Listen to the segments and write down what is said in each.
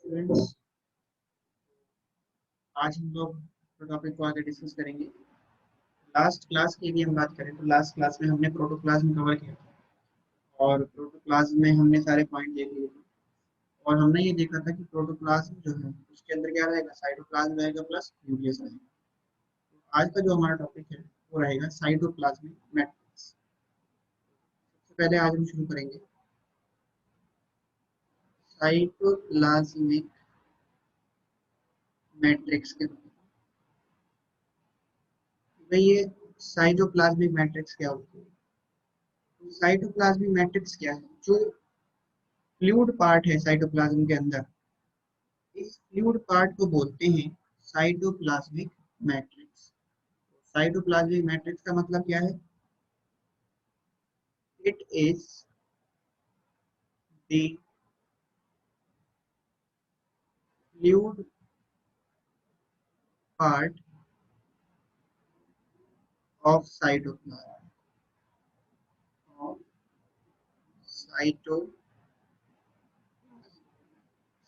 Students, आज हम लोग टॉपिक को आगे डिस्कस करेंगे। लास्ट क्लास की भी हम बात करें तो लास्ट क्लास में हमने प्रोटोप्लाज्म कवर किया था और प्रोटोप्लाज्म में हमने सारे पॉइंट देख लिए थे और हमने ये देखा था कि प्रोटोप्लाज्म जो है उसके अंदर क्या रहेगा, साइटोप्लाज्म रहेगा प्लस न्यूक्लियस रहेगा। तो आज का जो हमारा टॉपिक है वो रहेगा साइटोप्लाज्मिक मैट्रिक्स। सबसे पहले आज हम शुरू करेंगे साइटोप्लाज्मिक मैट्रिक्स के बारे में। भाई ये साइटोप्लाज्मिक मैट्रिक्स क्या होती है? तो साइटोप्लाज्मिक मैट्रिक्स क्या है? जो फ्लूइड पार्ट है साइटोप्लाज्म के अंदर, इस फ्लूइड पार्ट को बोलते हैं साइटोप्लाज्मिक मैट्रिक्स। साइटोप्लाज्मिक मैट्रिक्स का मतलब क्या है? It is the fluid part of cytoplasm of cyto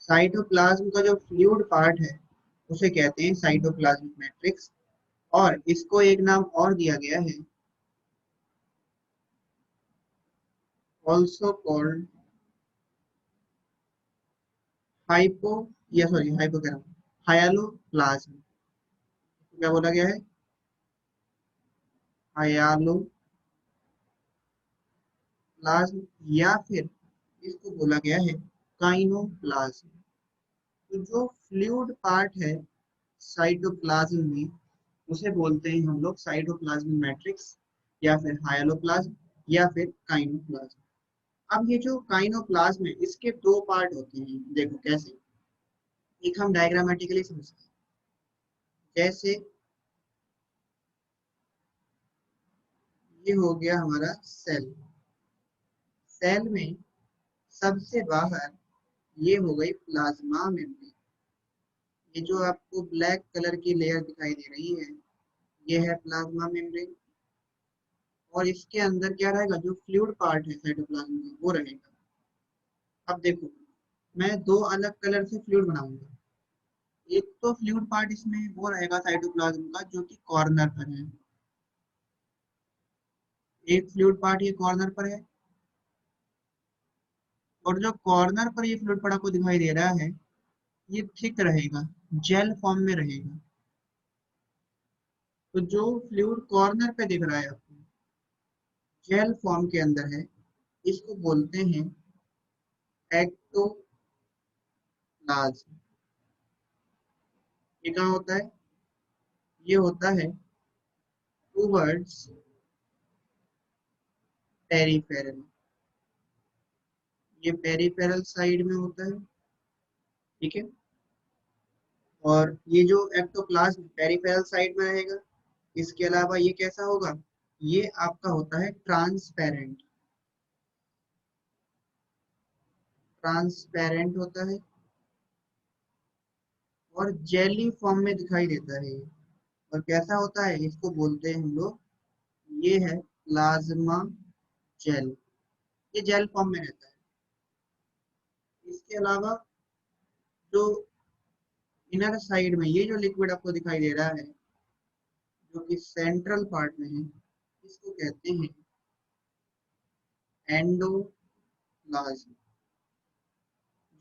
cytoplasm का जो फ्लूइड पार्ट है उसे कहते हैं साइटोप्लाज्मिक मैट्रिक्स। और इसको एक नाम और दिया गया है, ऑल्सो कॉल्ड हाइपो या सॉरी हाइपो कह रहा हूँ, हायालोप्लाज्म। क्या बोला गया है? हायालोप्लाज्म, या फिर इसको बोला गया है काइनोप्लाज्म। तो जो फ्लूइड पार्ट है साइटोप्लाज्म में उसे बोलते हैं हम लोग साइटोप्लाज्मिक मैट्रिक्स या फिर हायालोप्लाज्म या फिर काइनोप्लाज्म। अब ये जो काइनोप्लाज्म है इसके दो पार्ट होते हैं। देखो कैसे, एक हम डायग्रामेटिकली समझते हैं। जैसे ये हो गया हमारा सेल, सेल में सबसे बाहर ये हो गई प्लाज्मा मेम्ब्रेन। ये जो आपको ब्लैक कलर की लेयर दिखाई दे रही है ये है प्लाज्मा मेम्ब्रेन। और इसके अंदर क्या रहेगा, जो फ्लूइड पार्ट है साइटोप्लाज्म का वो रहेगा। अब देखो, मैं दो अलग कलर से फ्लूइड बनाऊंगा। एक तो फ्लूइड पार्ट इसमें वो रहेगा साइटोप्लाज्म का जो कि कॉर्नर पर है, एक फ्लूइड पार्ट ये कॉर्नर पर है। और जो कॉर्नर पर ये फ्लूइड पार्ट आपको दिखाई दे रहा है ये थिक रहेगा, जेल फॉर्म में रहेगा। तो जो फ्लूइड कॉर्नर पे दिख रहा है आपको जेल फॉर्म के अंदर है, इसको बोलते हैं एक्टोप्लाज्म। ये कहाँ होता है? ये होता है टूवर्ड्स पेरिफेरल। ये पेरिफेरल साइड में होता है, ठीक है। और ये जो एक्टोप्लाज्म पेरिफेरल साइड में रहेगा। इसके अलावा ये कैसा होगा? ये आपका होता है ट्रांसपेरेंट, ट्रांसपेरेंट होता है और जेली फॉर्म में दिखाई देता है। और कैसा होता है? इसको बोलते हैं हम लोग, ये है प्लाज्मा जेल। ये जेल फॉर्म में रहता है। इसके अलावा जो इनर साइड में ये जो लिक्विड आपको दिखाई दे रहा है जो कि सेंट्रल पार्ट में है, इसको कहते हैं एंडोप्लाज्म।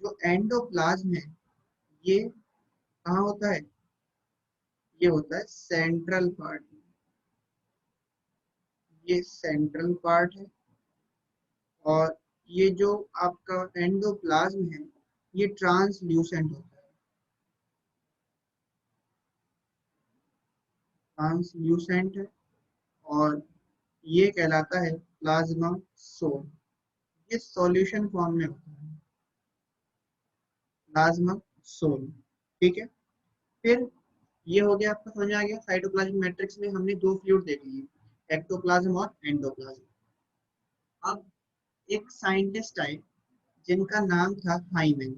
जो एंडोप्लाज्म है ये कहाँ होता है? ये होता है सेंट्रल पार्ट में। ये सेंट्रल पार्ट है। और ये जो आपका एंडोप्लाज्म है ये ट्रांसल्यूसेंट होता है, ट्रांसल्यूसेंट है। और ये कहलाता है प्लाज्मा सोल। ये सॉल्यूशन फॉर्म में होता है, प्लाज्मा सोल, ठीक है। फिर ये हो गया, आपको समझ आ गया। साइटोप्लाज्मिक मैट्रिक्स में हमने दो फ्लूइड देख लिए, एक्टोप्लाज्म और एंडोप्लाज्म। अब एक साइंटिस्ट आए जिनका नाम था हाइमन।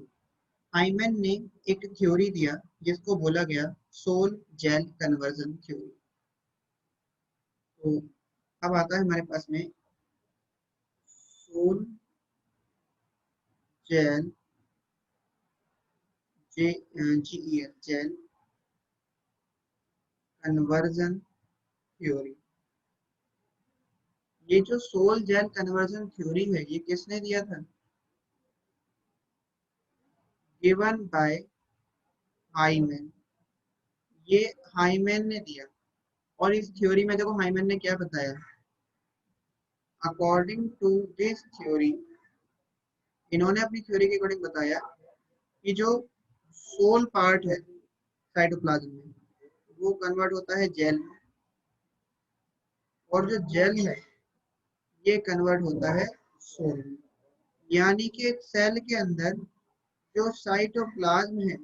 हाइमन ने एक थ्योरी दिया जिसको बोला गया सोल जेल कन्वर्जन थ्योरी। तो अब आता है हमारे पास में sol gel GEL gel conversion theory. ये जो सोल जेल कन्वर्जन थ्योरी है ये किसने दिया था? Given by Hyman. ये हाइमन ने दिया। और इस थ्योरी में देखो हाइमन ने क्या बताया, अकॉर्डिंग टू दिस थ्योरी, इन्होंने अपनी थ्योरी के अकॉर्डिंग बताया कि जो सोल पार्ट है साइटोप्लाज्म में वो कन्वर्ट होता है जेल में, और जो जेल है ये कन्वर्ट होता है सोल में। यानी कि एक सेल के अंदर जो साइटोप्लाज्म है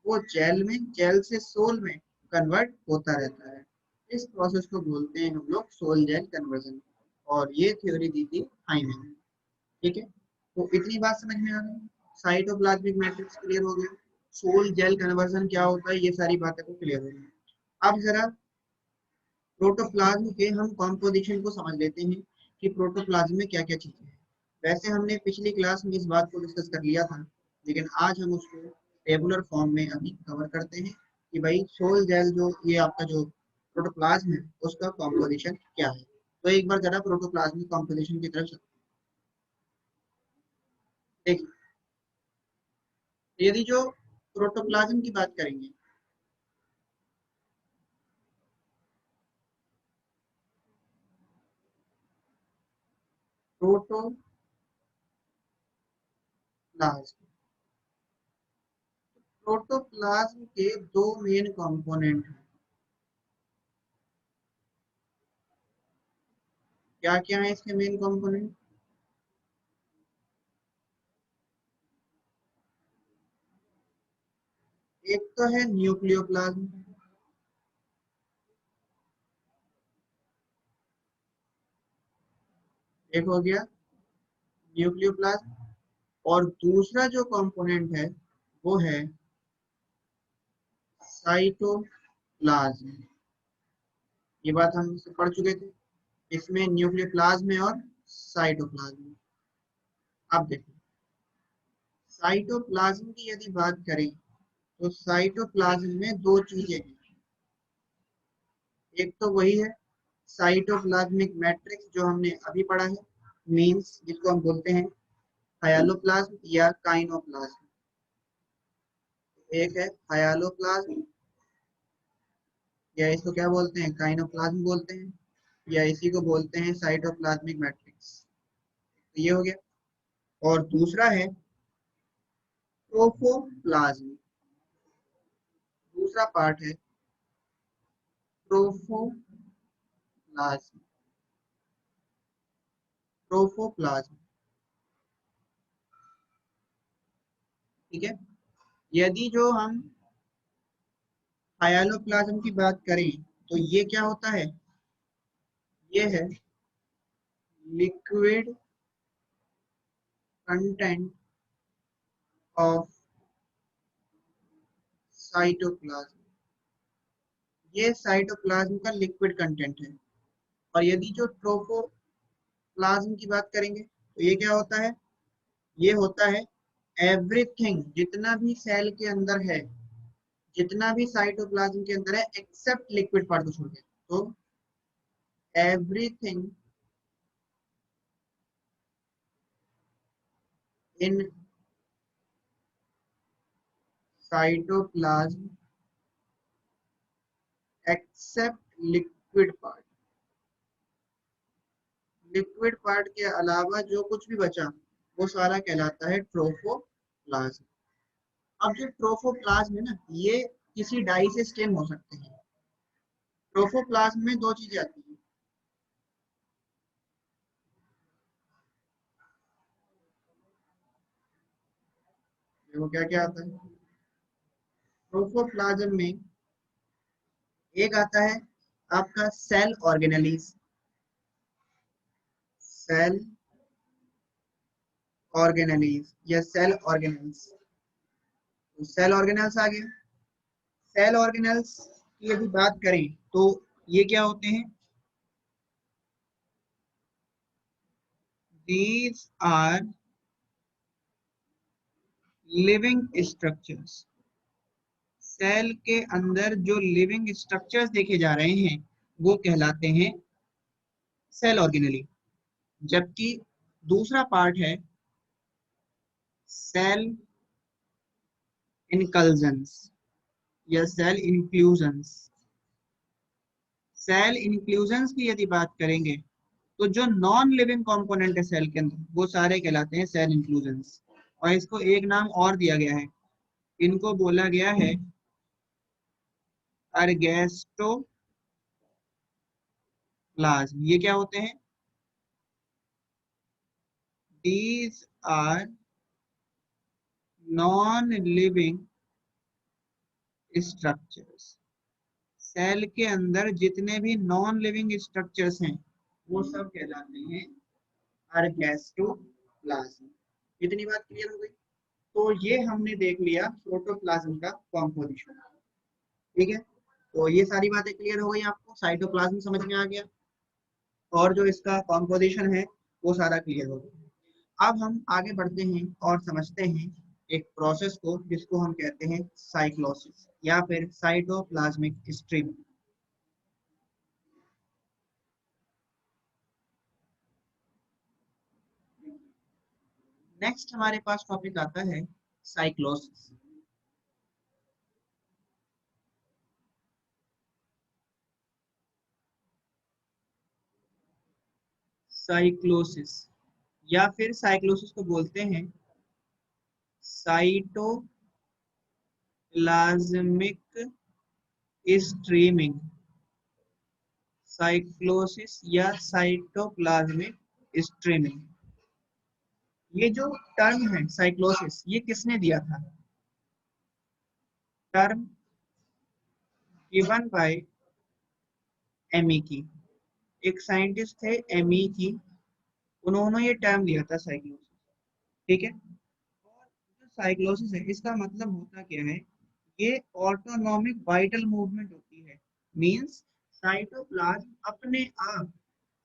वो जेल में, जेल से सोल में कन्वर्ट होता रहता है। इस प्रोसेस को बोलते हैं हम लोग सोल जेल कन्वर्जन, और ये थ्योरी दी थी हाइमन ने। ठीक है, तो इतनी बात समझ में आ गई। साइटोप्लाज्मिक मैट्रिक्स क्लियर हो गया, सोल जेल कन्वर्जन क्या होता है, ये सारी बातें को क्लियर हो गई। अब जरा प्रोटोप्लाज्म के हम कॉम्पोजिशन को समझ लेते हैं कि प्रोटोप्लाज्म में क्या क्या चीजें हैं। वैसे हमने पिछली क्लास में इस बात को डिस्कस कर लिया था, लेकिन आज हम उसको टेबुलर फॉर्म में अभी कवर करते हैं कि भाई सोल जेल जो ये आपका जो प्रोटोप्लाज्म है उसका कॉम्पोजिशन क्या है। तो एक बार जरा प्रोटोप्लाज्मिक कॉम्पोजिशन की तरफ देखिए। यदि जो प्रोटोप्लाज्म की बात करेंगे, प्रोटोप्लाज्म प्रोटोप्लाज्म के दो मेन कंपोनेंट हैं। क्या क्या है इसके मेन कंपोनेंट? एक तो है न्यूक्लियोप्लाज्म, एक हो गया न्यूक्लियोप्लाज्म, और दूसरा जो कंपोनेंट है वो है साइटोप्लाज्म। ये बात हम पढ़ चुके थे, इसमें न्यूक्लियोप्लाज्म है और साइटोप्लाज्म। अब देखो साइटोप्लाज्म की यदि बात करें तो साइटोप्लाज्म में दो चीजें हैं। एक तो वही है साइटोप्लाज्मिक मैट्रिक्स जो हमने अभी पढ़ा है, मींस जिसको हम बोलते हैं हायालोप्लाज्म या काइनोप्लाज्म। एक है हायालोप्लाज्म, या इसको क्या बोलते हैं, काइनोप्लाज्म बोलते हैं, या इसी को बोलते हैं साइटोप्लाज्मिक मैट्रिक्स। तो ये हो गया। और दूसरा है ट्रोफोप्लाज्म। दूसरा पार्ट है ट्रोफोप्लाज्म। ट्रोफोप्लाज्म, ठीक है। यदि जो हम हायालोप्लाज्म की बात करें तो ये क्या होता है, ये है लिक्विड कंटेंट ऑफ साइटोप्लाज्म। ये साइटोप्लाज्म का लिक्विड कंटेंट है। और यदि जो ट्रोफोप्लाज्म की बात करेंगे तो ये क्या होता है, ये होता है एवरीथिंग, जितना भी सेल के अंदर है, जितना भी साइटोप्लाज्म के अंदर है एक्सेप्ट लिक्विड पार्ट को छोड़ के, तो everything in cytoplasm except liquid part. Liquid part के अलावा जो कुछ भी बचा वो सारा कहलाता है ट्रोफोप्लाज्म। अब जो ट्रोफोप्लाज्म है ना, ये किसी डाई से स्टेम हो सकते हैं। ट्रोफोप्लाज्म में दो चीजें आती हैं, देखो क्या क्या आता है ट्रोफोप्लाज्म में। एक आता है आपका सेल ऑर्गेनेलिस, सेल ऑर्गेनेलिस या सेल ऑर्गेनेल्स। तो सेल ऑर्गेनेल्स आ गए। सेल ऑर्गेनेल्स की यदि बात करें तो ये क्या होते हैं, these are living structures। Cell के अंदर जो लिविंग स्ट्रक्चर्स देखे जा रहे हैं वो कहलाते हैं सेल ऑर्गेनेली, जबकि दूसरा पार्ट है सेल इनकल्जन्स या सेल इंक्लूजन्स। सेल इंक्लूजन्स की यदि बात करेंगे तो जो नॉन लिविंग कंपोनेंट है सेल के अंदर वो सारे कहलाते हैं सेल इंक्लूजन्स। और इसको एक नाम और दिया गया है, इनको बोला गया है अर्गेस्टोप्लाज्म। ये क्या होते हैं? These are non-living structures। Cell के अंदर जितने भी नॉन लिविंग स्ट्रक्चर्स हैं वो सब कहलाते हैं अर्गेस्टोप्लाज्म। इतनी बात क्लियर हो गई? तो ये हमने देख लिया प्रोटोप्लाज्म का कॉम्पोजिशन। ठीक है, तो ये सारी बातें क्लियर हो गई आपको, साइटोप्लाज्म समझ में आ गया और जो इसका कॉम्पोजिशन है वो सारा क्लियर हो गया। अब हम आगे बढ़ते हैं और समझते हैं एक प्रोसेस को जिसको हम कहते हैं साइक्लोसिस या फिर साइटोप्लाज्मिक स्ट्रीम। नेक्स्ट हमारे पास टॉपिक आता है साइक्लोसिस। साइक्लोसिस या फिर साइक्लोसिस को बोलते हैं साइटोप्लाज्मिक स्ट्रीमिंग। साइक्लोसिस या साइटोप्लाज्मिक स्ट्रीमिंग, ये जो टर्म है साइक्लोसिस ये किसने दिया था? Term given by Amici. एक साइंटिस्ट थे एमीकी, उन्होंने ये टर्म दिया था साइक्लोसिस। ठीक है, और जो साइक्लोसिस है इसका मतलब होता क्या है? ये ऑटोनॉमिक वाइटल मूवमेंट होती है। मींस साइटोप्लाज्म अपने आप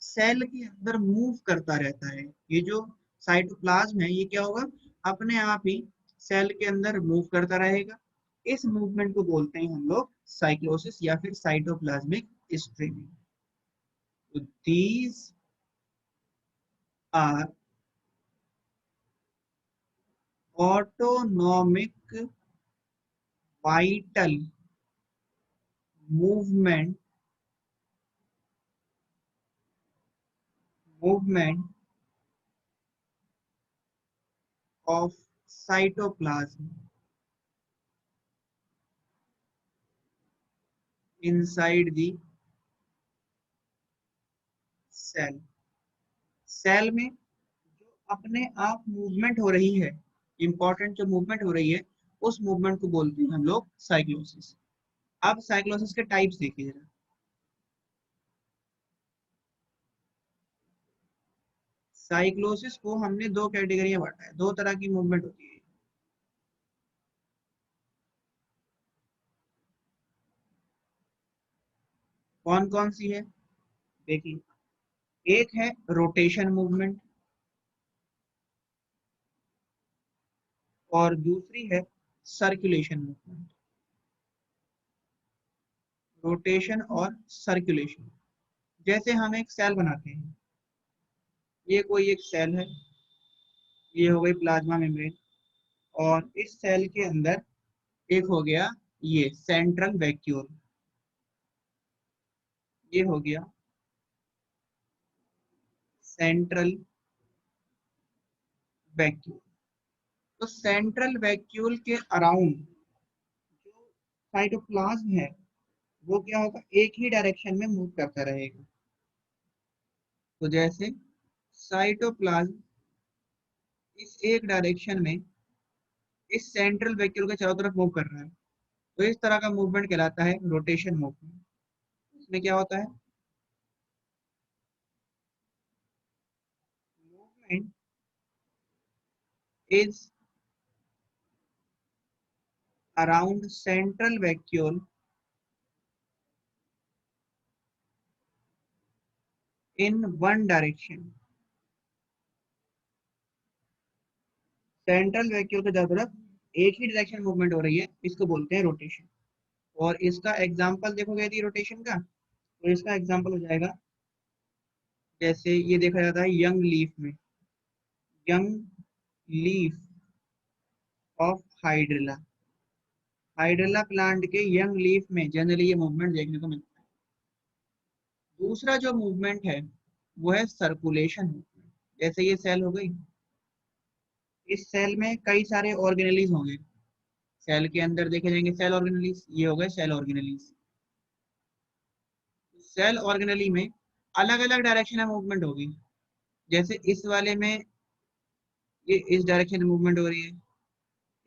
सेल के अंदर मूव करता रहता है। ये जो साइटोप्लाज्म है ये क्या होगा? अपने आप ही सेल के अंदर मूव करता रहेगा। इस मूवमेंट को बोलते हैं हम लोग साइक्लोसिस या फिर साइटोप्लाज्मिक स्ट्रीमिंग। तो these are autonomic vital movement of cytoplasm inside the cell। Cell में जो अपने आप मूवमेंट हो रही है, इंपॉर्टेंट जो मूवमेंट हो रही है उस मूवमेंट को बोलते हैं हम लोग साइक्लोसिस। अब साइक्लोसिस के टाइप्स देखिए जरा। साइक्लोसिस को हमने दो कैटेगरी में बांटा है, दो तरह की मूवमेंट होती है। कौन कौन सी है देखिए, एक है रोटेशन मूवमेंट और दूसरी है सर्कुलेशन मूवमेंट। रोटेशन और सर्कुलेशन, जैसे हम एक सेल बनाते हैं, ये कोई एक सेल है, ये हो गई प्लाज्मा मेम्ब्रेन, और इस सेल के अंदर एक हो गया ये सेंट्रल वैक्यूल, ये हो गया सेंट्रल वैक्यूल। तो सेंट्रल वैक्यूल के अराउंड जो साइटोप्लाज्म है वो क्या होगा? एक ही डायरेक्शन में मूव करता रहेगा। तो जैसे साइटोप्लाज्म इस एक डायरेक्शन में इस सेंट्रल वैक्यूल के चारों तरफ मूव कर रहा है, तो इस तरह का मूवमेंट कहलाता है रोटेशन मूवमेंट। इसमें क्या होता है? Movement is around central vacuole in one direction. Central vacuole के चारों तरफ एक ही डायरेक्शन मूवमेंट हो रही है, इसको बोलते हैं रोटेशन। और इसका एग्जाम्पल देखोगे यदि रोटेशन का, तो इसका एग्जाम्पल हो जाएगा, जैसे ये देखा जाता है यंग लीफ में, young leaf of hydrilla, hydrilla plant के यंग लीफ में जनरली ये मूवमेंट देखने को मिलता है। दूसरा जो मूवमेंट है वो है सर्कुलेशन मूवमेंट। जैसे ये सेल हो गई, इस सेल में कई सारे ऑर्गेनेलीज होंगे, सेल के अंदर देखे जाएंगे सेल ऑर्गेनेलीज, ये हो गए सेल ऑर्गेनेलीज। सेल ऑर्गेनेली में अलग अलग डायरेक्शन में मूवमेंट होगी। जैसे इस वाले में ये इस डायरेक्शन में मूवमेंट हो रही है,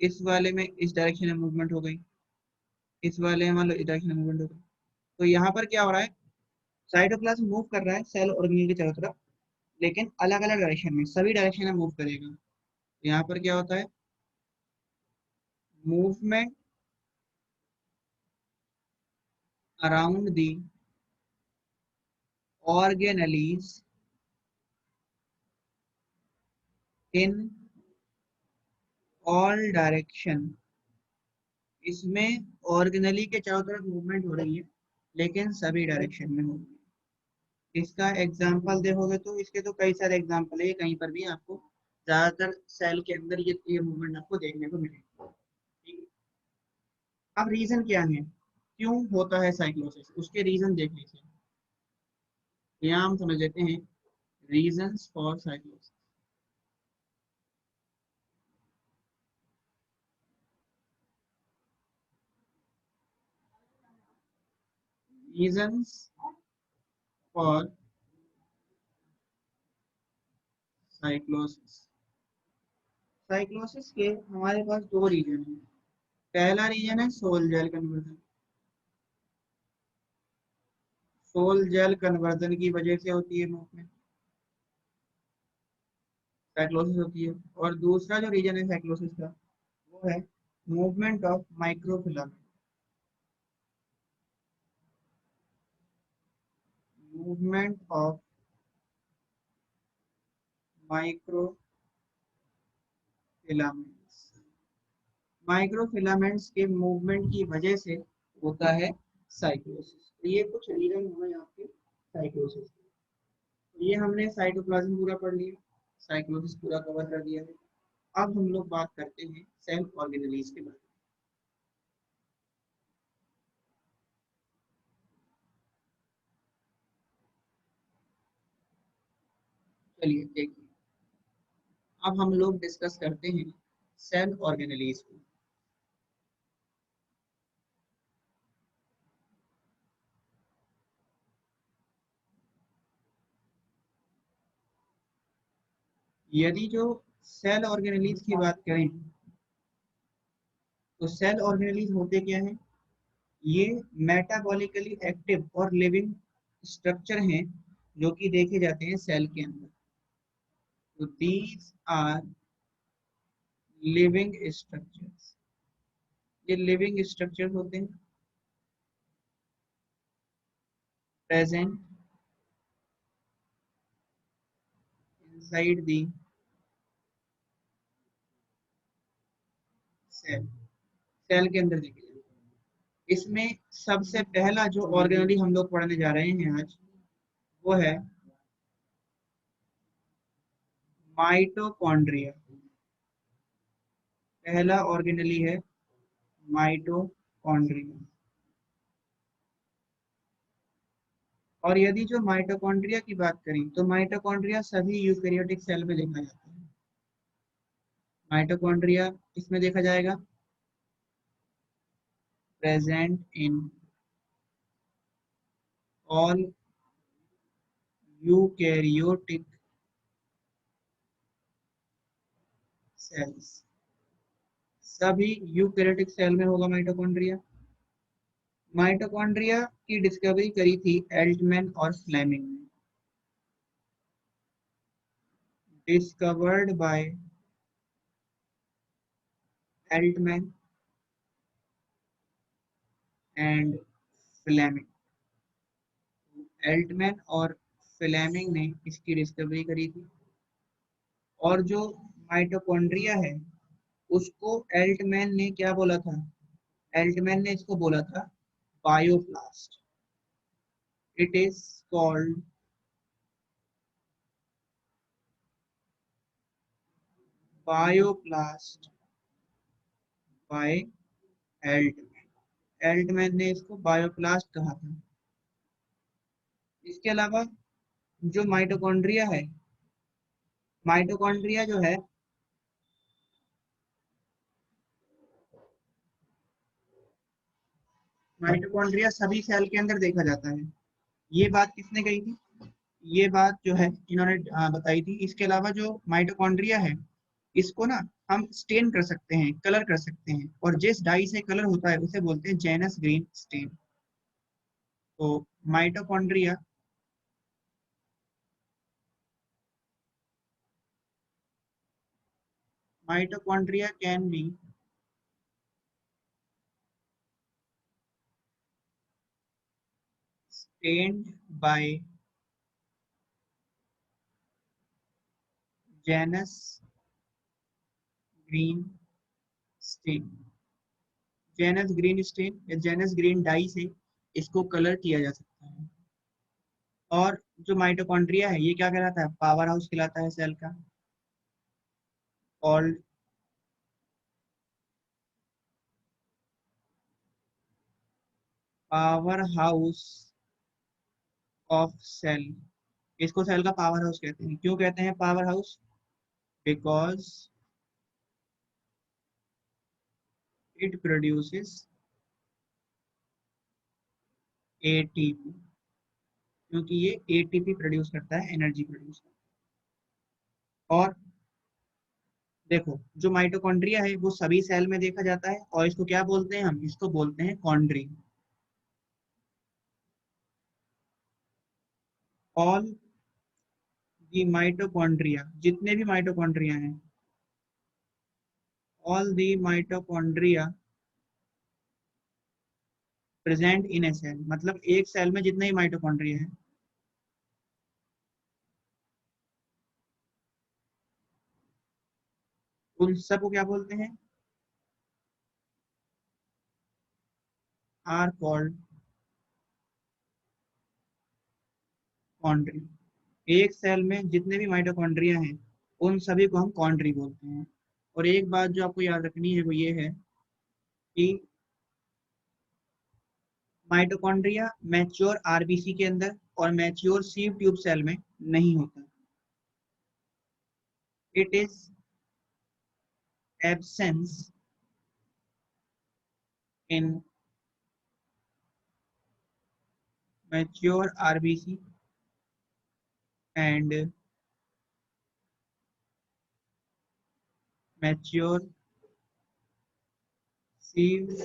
इस वाले में इस डायरेक्शन में मूवमेंट हो गई, इस वाले में मान लो इस डायरेक्शन में मूवमेंट हो गई। तो यहाँ पर क्या हो रहा है, साइटोप्लाज्म मूव कर रहा है सेल ऑर्गेनेल की चारों तरफ, लेकिन अलग अलग डायरेक्शन में, सभी डायरेक्शन में मूव करेगा। यहाँ पर क्या होता है, movement around the organelles in all direction. इसमें ऑर्गेनली के चारों तरफ मूवमेंट हो रही है, लेकिन सभी डायरेक्शन में हो रही है। इसका एग्जांपल देखोगे तो इसके तो कई सारे एग्जांपल है, कहीं पर भी आपको ज्यादातर सेल के अंदर ये मूवमेंट आपको देखने को मिलेगा। ठीक है? अब रीजन क्या है, क्यों होता है साइक्लोसिस, उसके रीजन देख लीजिए। यहाँ हम समझ लेते हैं reasons for cyclosis. Reasons for cyclosis, cyclosis के हमारे पास दो रीजन है। पहला रीजन है sol gel conversion. Sol gel conversion की वजह से होती है मूवमेंट, साइक्लोसिस होती है। और दूसरा जो रीजन है साइक्लोसिस का, वो है movement of microfilament, movement of microfilaments. Microfilaments के मूवमेंट की वजह से होता है साइक्लोसिस। तो ये कुछ रीजन हुए आपके साइक्लोसिस के। तो ये हमने साइटोप्लाज्म पूरा पढ़ लिया, साइक्लोसिस पूरा कवर कर दिया है। अब हम लोग बात करते हैं सेल ऑर्गेनेलीज के बारे में। चलिए देखिए, अब हम लोग डिस्कस करते हैं सेल ऑर्गेनेलीज को। यदि जो सेल ऑर्गेनेलीज की बात करें, तो सेल ऑर्गेनेलीज होते क्या हैं, ये मेटाबॉलिकली एक्टिव और लिविंग स्ट्रक्चर हैं जो कि देखे जाते हैं सेल के अंदर। तो दीज आर लिविंग स्ट्रक्चर्स, ये लिविंग स्ट्रक्चर्स होते हैं present inside the cell, cell के अंदर देखे जाते हैं। इसमें सबसे पहला जो ऑर्गेनली हम लोग पढ़ने जा रहे हैं आज, वो है माइटोकॉन्ड्रिया। पहला ऑर्गेनली है माइटोकॉन्ड्रिया। और यदि जो माइटोकॉन्ड्रिया की बात करें, तो माइटोकॉन्ड्रिया सभी यूकेरियोटिक सेल में देखा जाता है। माइटोकॉन्ड्रिया किसमें देखा जाएगा, present in all eukaryotic sales, सभी यूकेरियोटिक सेल में होगा माइटोकॉन्ड्रिया। माइटोकॉन्ड्रिया की डिस्कवरी करी थी एल्टमैन और फ्लेमिंग ने। Discovered by Altmann and Flemming. Altmann और फ्लेमिंग ने इसकी डिस्कवरी करी थी। और जो माइटोकॉन्ड्रिया है, उसको एल्टमैन ने क्या बोला था, एल्टमैन ने इसको बोला था bioblast. It is called bioblast by Altman. Altman ने इसको बायोप्लास्ट कहा था। इसके अलावा जो माइटोकॉन्ड्रिया है, माइटोकॉन्ड्रिया जो है माइटोकॉन्ड्रिया सभी सेल के अंदर देखा जाता है। ये बात किसने कही थी? ये बात जो है इन्होंने बताई थी। इसके अलावा जो माइटोकॉन्ड्रिया है, इसको ना हम स्टेन कर सकते हैं, कलर कर सकते हैं, और जिस डाई से कलर होता है उसे बोलते हैं जेनस ग्रीन स्टेन। तो mitochondria mitochondria can be stained by Janus green stain। Janus green stain या Janus green डाई से इसको कलर किया जा सकता है। और जो माइटोकॉन्ड्रिया है ये क्या कहलाता है? पावर हाउस कहलाता है सेल का। और पावर हाउस ऑफ सेल, इसको सेल का पावर हाउस कहते हैं। क्यों कहते हैं power house? Because it produces ATP, क्योंकि ये एटीपी प्रोड्यूस करता है, एनर्जी प्रोड्यूस करता है। और देखो जो माइटोकॉन्ड्रिया है वो सभी सेल में देखा जाता है, और इसको क्या बोलते हैं? हम इसको बोलते हैं कॉन्ड्री। ऑल दी माइटोकॉन्ड्रिया, जितने भी माइटोकॉन्ड्रिया हैं, all the mitochondria present in a cell, मतलब एक सेल में जितने ही माइटोकॉन्ड्रिया हैं उन सब को क्या बोलते हैं? आर कॉल्ड कॉन्ड्री। एक सेल में जितने भी माइटोकॉन्ड्रिया हैं उन सभी को हम कॉन्ड्री बोलते हैं। और एक बात जो आपको याद रखनी है वो ये है कि माइटोकॉन्ड्रिया मैच्योर आरबीसी के अंदर और मैच्योर सीव ट्यूब सेल में नहीं होता। It is absence in mature RBC and mature sieve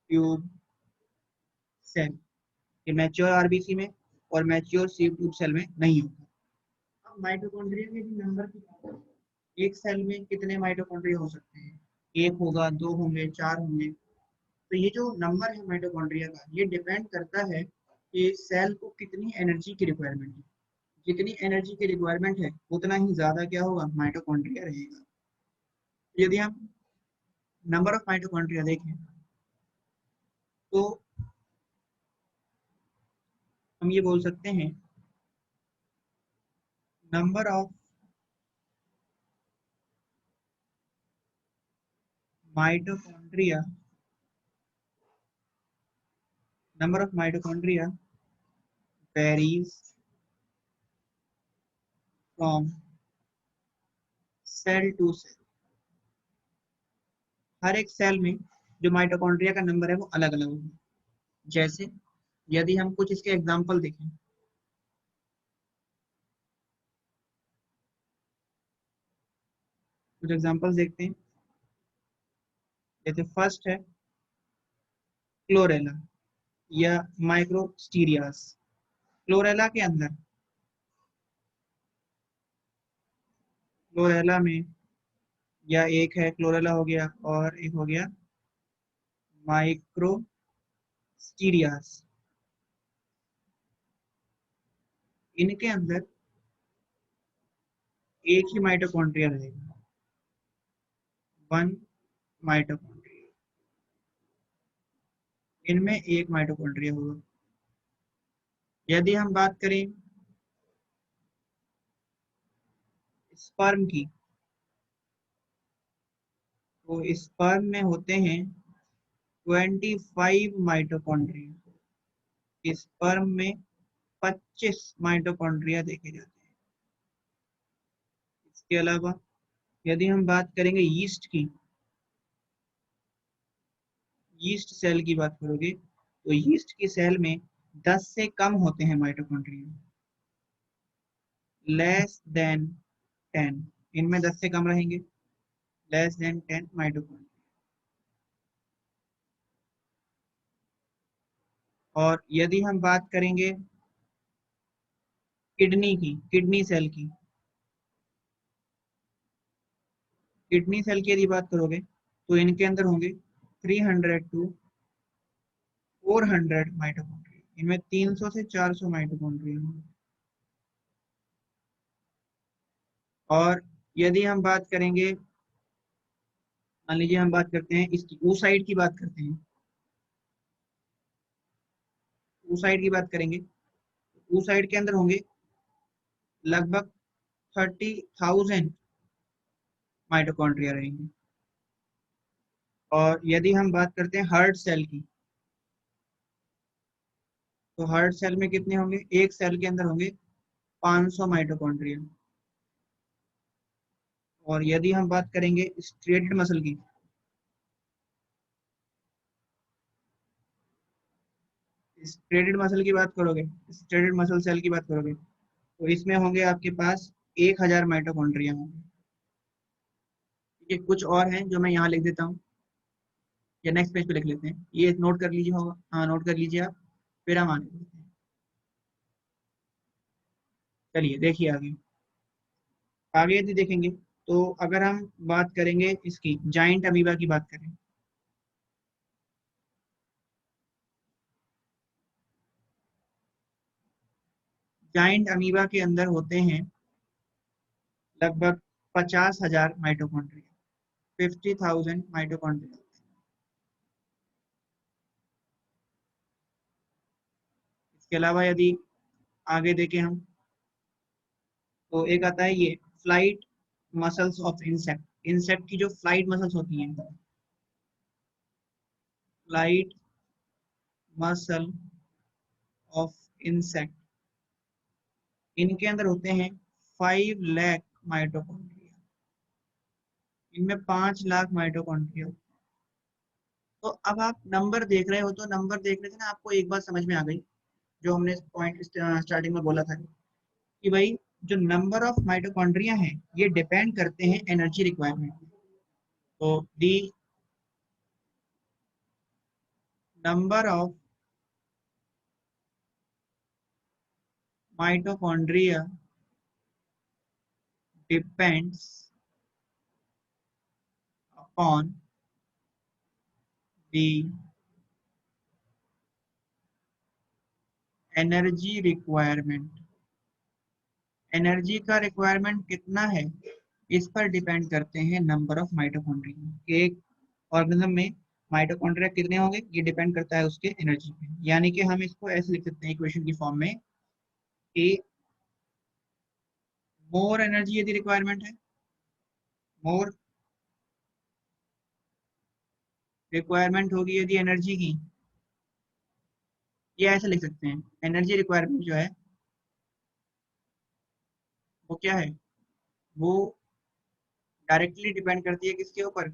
tube cell. ये मैच्योर आरबीसी में और मैच्योर सीव ट्यूब सेल में नहीं होता। अब माइटोकॉन्ड्रिया के भी नंबर की बात करें, एक सेल में कितने माइटोकॉन्ड्रिया हो सकते हैं? एक होगा, दो होंगे, चार होंगे। तो ये जो नंबर है माइटोकॉन्ड्रिया का, ये डिपेंड करता है कि सेल को कितनी एनर्जी की रिक्वायरमेंट है। जितनी एनर्जी की रिक्वायरमेंट है उतना ही ज्यादा क्या होगा? माइटोकॉन्ड्रिया रहेगा। यदि हम नंबर ऑफ माइटोकॉन्ड्रिया देखें तो हम ये बोल सकते हैं number of mitochondria, number of mitochondria varies from cell to cell. हर एक सेल में जो माइटोकॉन्ड्रिया का नंबर है वो अलग अलग होगा। जैसे यदि हम कुछ इसके एग्जांपल देखें, कुछ एग्जांपल्स देखते हैं। जैसे फर्स्ट है क्लोरेला या माइक्रोस्टीरियास। क्लोरेला के अंदर, क्लोरेला में या एक है क्लोरेला हो गया और एक हो गया माइक्रोस्टीरियास। इनके अंदर एक ही माइटोकॉन्ड्रिया रहेगा, वन माइटोकॉन्ड्रिया। इनमें एक माइटोकॉन्ड्रिया होगा। यदि हम बात करें स्पर्म की, तो स्पर्म में होते हैं 25 माइटोकॉन्ड्रिया। स्पर्म में 25 माइटोकॉन्ड्रिया देखे जाते हैं। इसके अलावा यदि हम बात करेंगे यीस्ट की, यीस्ट सेल की बात करोगे तो यीस्ट की सेल में 10 से कम होते हैं माइटोकॉन्ड्रिया, लेस देन 10। इनमें 10 से कम रहेंगे, लेस देन 10 माइटोकॉन्ड्रिया। और यदि हम बात करेंगे किडनी की, किडनी सेल की, किडनी सेल की यदि बात करोगे तो इनके अंदर होंगे 300 टू 400 माइटोकॉन्ड्रिया। इनमें 300 से 400 माइटोकॉन्ड्रिया होंगे। और यदि हम बात करेंगे, मान लीजिए हम बात करते हैं इसकी oocyte की बात करते हैं, oocyte की बात करेंगे, oocyte के अंदर होंगे लगभग 30,000 माइटोकॉन्ड्रिया रहेंगे। और यदि हम बात करते हैं हार्ट सेल की, तो हार्ट सेल में कितने होंगे, एक सेल के अंदर होंगे 500 माइटोकॉन्ड्रिया। और यदि हम बात करेंगे स्ट्रेटेड मसल की, स्ट्रेटेड मसल की बात करोगे, स्ट्रेटेड मसल सेल की बात करोगे तो इसमें होंगे आपके पास 1000 माइटोकॉन्ड्रिया होंगे। ठीक है, कुछ और हैं जो मैं यहाँ लिख देता हूँ, या नेक्स्ट पेज पे लिख लेते हैं, ये नोट कर लीजिए होगा, हाँ नोट कर लीजिए आप, फिर हम आगे बढ़ते हैं। चलिए देखिए आगे, आगे यदि देखेंगे तो अगर हम बात करेंगे इसकी जाइंट अमीबा की बात करें, जाइंट अमीबा के अंदर होते हैं लगभग 50,000 माइटोकॉन्ड्रिया, 50,000 माइटोकॉन्ड्रिया। इसके अलावा यदि आगे देखें हम, तो एक आता है ये flight muscles of insect, insect की जो फ्लाइट मसल्स होती हैं, फ्लाइट मसल ऑफ इंसेक्ट, इनके अंदर होते हैं 5 लाख माइटोकॉन्ड्रिया। इनमें 5 लाख माइटोकॉन्ड्रिया। तो अब आप नंबर देख रहे हो, तो नंबर देखने से ना आपको एक बात समझ में आ गई, जो हमने पॉइंट स्टार्टिंग में बोला था कि भाई जो नंबर ऑफ माइटोकॉन्ड्रिया हैं ये डिपेंड करते हैं एनर्जी रिक्वायरमेंट। तो the number of mitochondria depends upon the energy requirement. Energy का रिक्वायरमेंट कितना है, इस पर डिपेंड करते हैं नंबर ऑफ माइटोकॉन्ड्रिया। एक ऑर्गेनिज्म में माइटोकॉन्ड्रिया कितने होंगे ये डिपेंड करता है उसके एनर्जी पे। यानी कि हम इसको ऐसे लिख सकते हैं इक्वेशन की फॉर्म में कि मोर एनर्जी यदि रिक्वायरमेंट है, मोर रिक्वायरमेंट होगी यदि एनर्जी की, ये ऐसे लिख सकते हैं एनर्जी रिक्वायरमेंट जो है वो क्या है, वो डायरेक्टली डिपेंड करती है किसके ऊपर,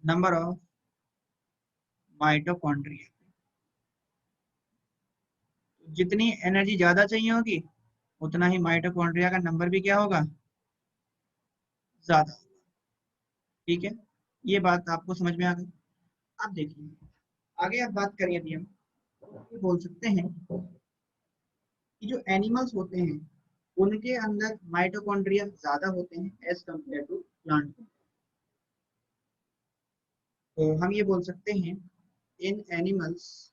नंबर ऑफ माइटोकॉन्ड्रिया। जितनी एनर्जी ज्यादा चाहिए होगी उतना ही माइटोकॉन्ड्रिया का नंबर भी क्या होगा, ज्यादा। ठीक है, ये बात आपको समझ में आ गई। अब देखिए आगे आप बात करें यदि हम, तो ये बोल सकते हैं कि जो एनिमल्स होते हैं उनके अंदर माइटोकॉन्ड्रिया ज्यादा होते हैं एज कंपेयर टू प्लांट। तो हम ये बोल सकते हैं in animals,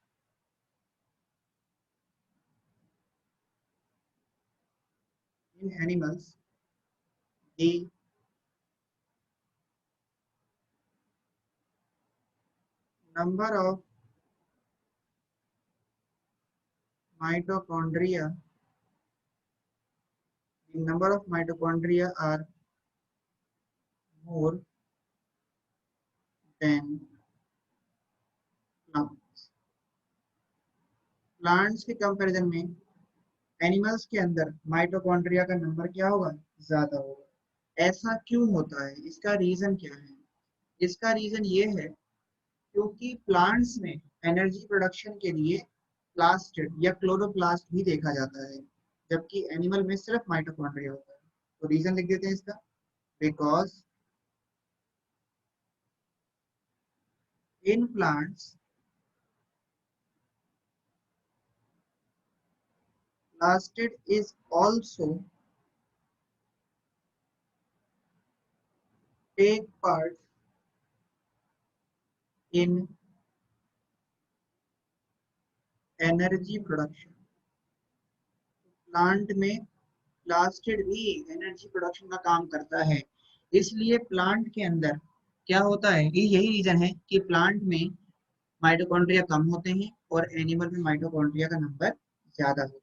in animals the number of mitochondria, the number of mitochondria are more than plants. Plants के कंपैरिजन में एनिमल्स के अंदर माइटोकॉन्ड्रिया का नंबर क्या होगा, ज्यादा होगा। ऐसा क्यों होता है, इसका रीजन क्या है? इसका रीजन ये है क्योंकि प्लांट्स में एनर्जी प्रोडक्शन के लिए प्लास्टिड या क्लोरोप्लास्ट भी देखा जाता है, जबकि एनिमल में सिर्फ माइटोकॉन्ड्रिया होता है। तो रीजन लिख देते हैं इसका, because in plants plastid is also take part in energy production। Plant में प्लास्टिड भी एनर्जी प्रोडक्शन का काम करता है, इसलिए प्लांट के अंदर क्या होता है, यही रीजन है कि प्लांट में माइटोकॉन्ड्रिया कम होते हैं और एनिमल में माइटोकॉन्ड्रिया का नंबर ज्यादा होता है।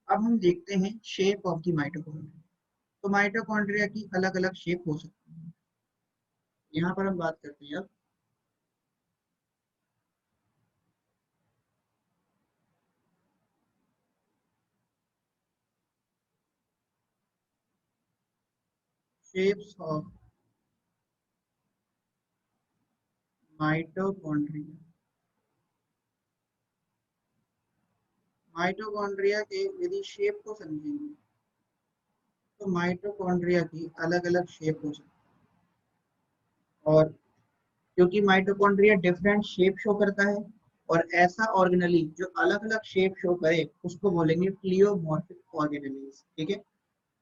अब हम देखते हैं शेप ऑफ द माइटोकॉन्ड्रिया। तो माइटोकॉन्ड्रिया की अलग अलग शेप हो सकती है। यहाँ पर हम बात करते हैं अब शेप्स ऑफ माइटोकॉन्ड्रिया। माइटोकॉन्ड्रिया के यदि शेप को समझेंगे तो माइटोकॉन्ड्रिया की अलग अलग शेप हो सकती है, और क्योंकि माइटोकॉन्ड्रिया डिफरेंट शेप शो करता है और ऐसा ऑर्गेनली जो अलग अलग शेप शो करे उसको बोलेंगे प्लियोमॉर्फिक ऑर्गेनलीज। ठीक है,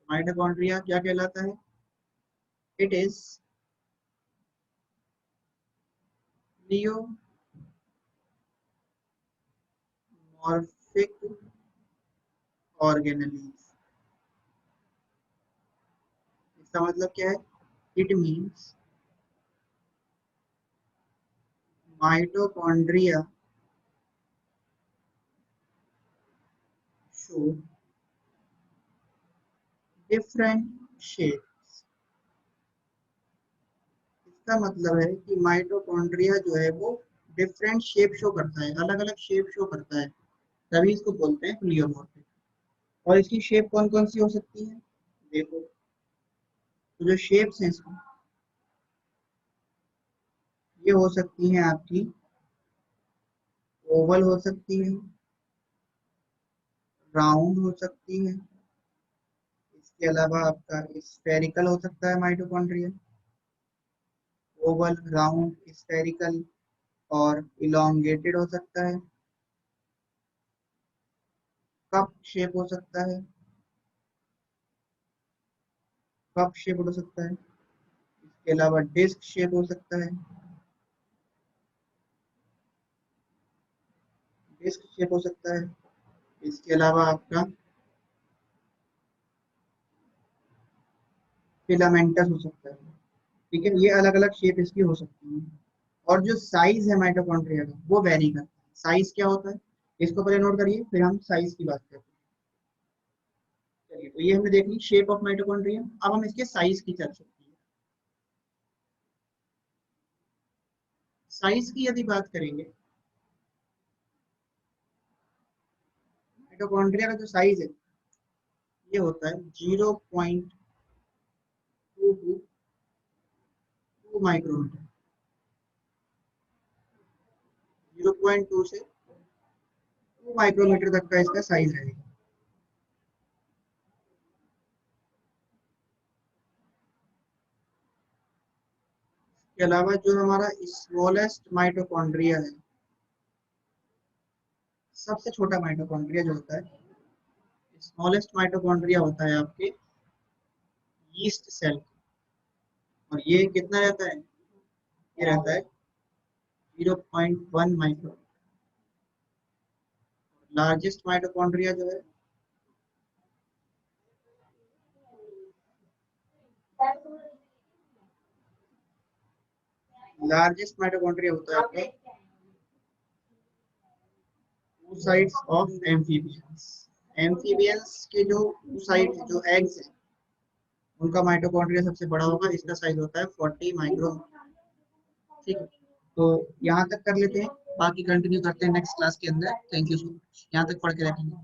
माइटोकॉन्ड्रिया क्या कहलाता है? It is pleomorphic organelles. इसका मतलब क्या है? It means mitochondria show different shape. इसका मतलब है कि माइटोकॉन्ड्रिया जो है वो डिफरेंट शेप शो करता है, अलग अलग शेप शो करता है, तभी इसको बोलते हैं प्लियोमॉर्फिक। और इसकी शेप कौन कौन सी हो सकती है, देखो। तो जो शेप्स हैं इसकी, ये हो सकती हैं आपकी ओवल हो सकती है, राउंड हो सकती है, इसके अलावा आपका स्फेरिकल हो सकता है माइटोकॉन्ड्रिया, ओवल, राउंड, स्फेरिकल और इलोंगेटेड हो सकता है, कप शेप हो सकता है, कप शेप हो सकता है, इसके अलावा डिस्क शेप हो सकता है, डिस्क शेप हो सकता है, इसके अलावा आपका फिलामेंटस हो सकता है। ठीक है, ये अलग अलग शेप इसकी हो सकती है। और जो साइज है माइटोकॉन्ड्रिया का वो वेरी करता है। साइज क्या होता है, इसको पहले नोट करिए, फिर हम साइज की बात करते हैं। चलिए, तो ये हमने देख ली शेप ऑफ माइटोकॉन्ड्रिया। अब हम इसके साइज की चर्चा करते हैं। साइज की यदि बात करेंगे, माइटोकॉन्ड्रिया का जो साइज है ये होता है 0.2 माइक्रोमीटर। 0.2 से 2 माइक्रोमीटर तक का इसका साइज रहेगा। इसके अलावा जो हमारा स्मॉलेस्ट माइटोकॉन्ड्रिया है, सबसे छोटा माइटोकॉन्ड्रिया जो होता है, स्मॉलेस्ट माइटोकॉन्ड्रिया होता है आपके यीस्ट सेल। और ये कितना रहता है, ये रहता है 0.1 माइक्रो। लार्जेस्ट माइटोकॉन्ड्रिया जो है, लार्जेस्ट माइटोकॉन्ड्रिया होता है आपका oocytes ऑफ एम्फीबियंस। एम्फीबियंस के जो oocyte जो एग्स हैं उनका माइटोकॉन्ड्रिया सबसे बड़ा होगा, इसका साइज होता है 40 माइक्रो। ठीक है, तो यहाँ तक कर लेते हैं, बाकी कंटिन्यू करते हैं नेक्स्ट क्लास के अंदर। थैंक यू सो मच, यहाँ तक पढ़ के रखेंगे।